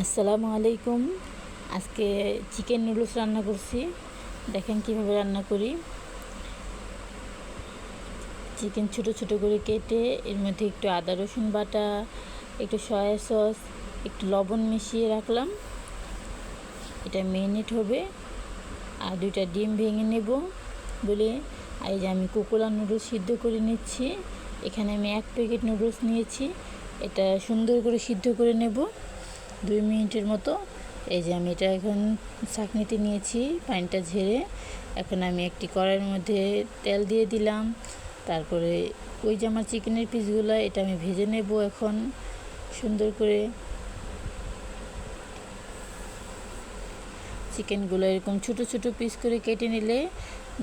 আসসালামু আলাইকুম। আজকে চিকেন নুডলস রান্না করছি। দেখেন কিভাবে রান্না করি। চিকেন ছোট ছোট করে কেটে এর মধ্যে একটু আদা রসুন বাটা, একটু সয়া সস, একটু লবণ মিশিয়ে রাখলাম। এটা মেরিনেট হবে। আর 2টা ডিম ভেঙে নেব বলে এই যে আমি কোকোলা নুডলস সিদ্ধ করে নিচ্ছি। এখানে আমি 1 প্যাকেট নুডলস নিয়েছি। এটা সুন্দর করে সিদ্ধ করে নেব 2 মিনিটের মতো। এই যে আমি এটা এখন ছাঁকনিতে নিয়েছি পানিটা ঝেড়ে। এখন আমি একটি কড়াইয়ের মধ্যে তেল দিয়ে দিলাম। তারপরে ওই যে আমার চিকেনের পিসগুলো এটা আমি ভেজে নেব এখন সুন্দর করে। চিকেনগুলো এরকম ছোট ছোট পিস করে কেটে নিলে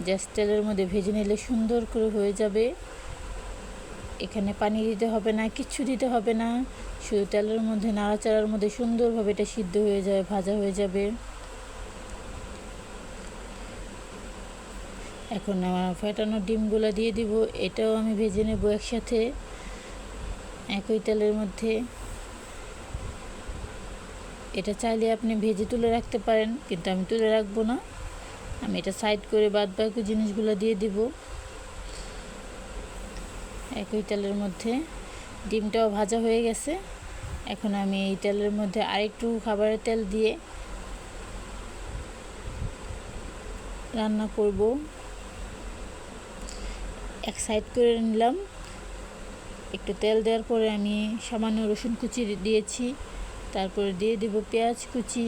জাস্ট তেলের মধ্যে ভেজে নিলে সুন্দর করে হয়ে যাবে। এখানে পানি দিতে হবে না, কিচ্ছু দিতে হবে না, শুধু তেলের মধ্যে নাড়াচাড়ার মধ্যে সুন্দরভাবে এটা সিদ্ধ হয়ে যাবে, ভাজা হয়ে যাবে। এখন আমার ফেটানো ডিমগুলো দিয়ে দিব। এটাও আমি ভেজে নেব একসাথে একই তেলের মধ্যে। এটা চাইলে আপনি ভেজে তুলে রাখতে পারেন, কিন্তু আমি তুলে রাখবো না। আমি এটা সাইড করে বাদ বাকি জিনিসগুলো দিয়ে দিব একই তেলের মধ্যে। ডিমটাও ভাজা হয়ে গেছে। এখন আমি এই তেলের মধ্যে আরেকটু খাবারের তেল দিয়ে রান্না করব। এক সাইড করে নিলাম। একটু তেল দেওয়ার পরে আমি সামান্য রসুন কুচি দিয়েছি। তারপরে দিয়ে দেব পেঁয়াজ কুচি।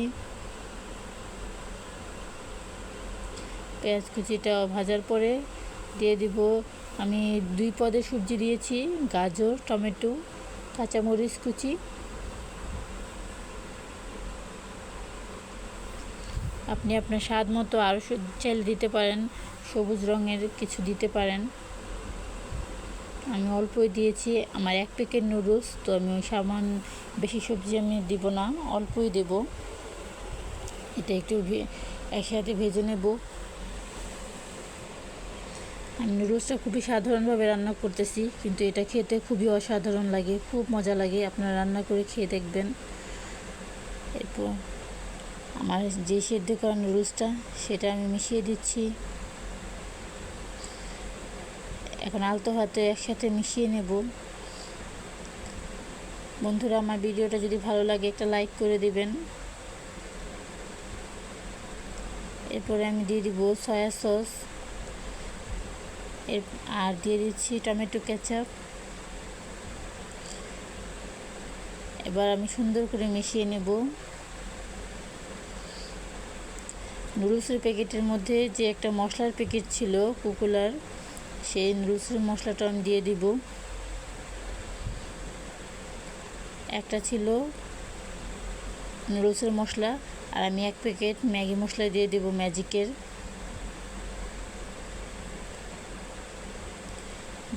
পেঁয়াজ কুচিটা ভাজার পরে দিয়ে দিব আমি 2 পদের সবজি দিয়েছি, গাজর, টমেটো, কাঁচামরিচ কুচি। আপনি আপনার স্বাদ মতো আরও চাইলে দিতে পারেন, সবুজ রঙের কিছু দিতে পারেন। আমি অল্পই দিয়েছি, আমার 1 প্যাকেট নুডলস, তো আমি সামান্য বেশি সবজি আমি দিব না, অল্পই দেব। এটা একটু একসাথে ভেজে নেব। আমি নুডলসটা খুবই সাধারণভাবে রান্না করতেছি, কিন্তু এটা খেতে খুবই অসাধারণ লাগে, খুব মজা লাগে। আপনারা রান্না করে খেয়ে দেখবেন। এরপর আমার যে সেদ্ধ করা নুডলসটা সেটা আমি মিশিয়ে দিচ্ছি। এখন আলতো হাতে একসাথে মিশিয়ে নেব। বন্ধুরা, আমার ভিডিওটা যদি ভালো লাগে একটা লাইক করে দিবেন। এরপরে আমি দিয়ে দিব সয়া সস, আর দিয়ে দিচ্ছি টমেটো কেচাপ। এবার আমি সুন্দর করে মিশিয়ে নেব। নুডলসের প্যাকেটের মধ্যে যে একটা মশলার প্যাকেট ছিল কোকোলার, সেই নুডলসের মশলাটা আমি দিয়ে দিব। একটা ছিল নুডলসের মশলা, আর আমি 1 প্যাকেট ম্যাগি মশলা দিয়ে দেব ম্যাজিকের।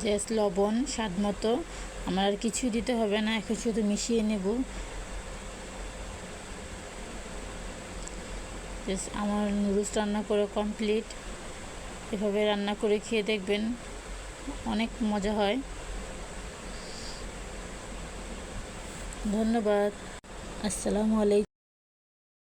জাস্ট লবণ স্বাদ মতো, আমার আর কিছুই দিতে হবে না। এখন শুধু মিশিয়ে নেব। আমার নুডলস রান্না করে কমপ্লিট। এভাবে রান্না করে খেয়ে দেখবেন, অনেক মজা হয়। ধন্যবাদ। আসসালামু আলাইকুম।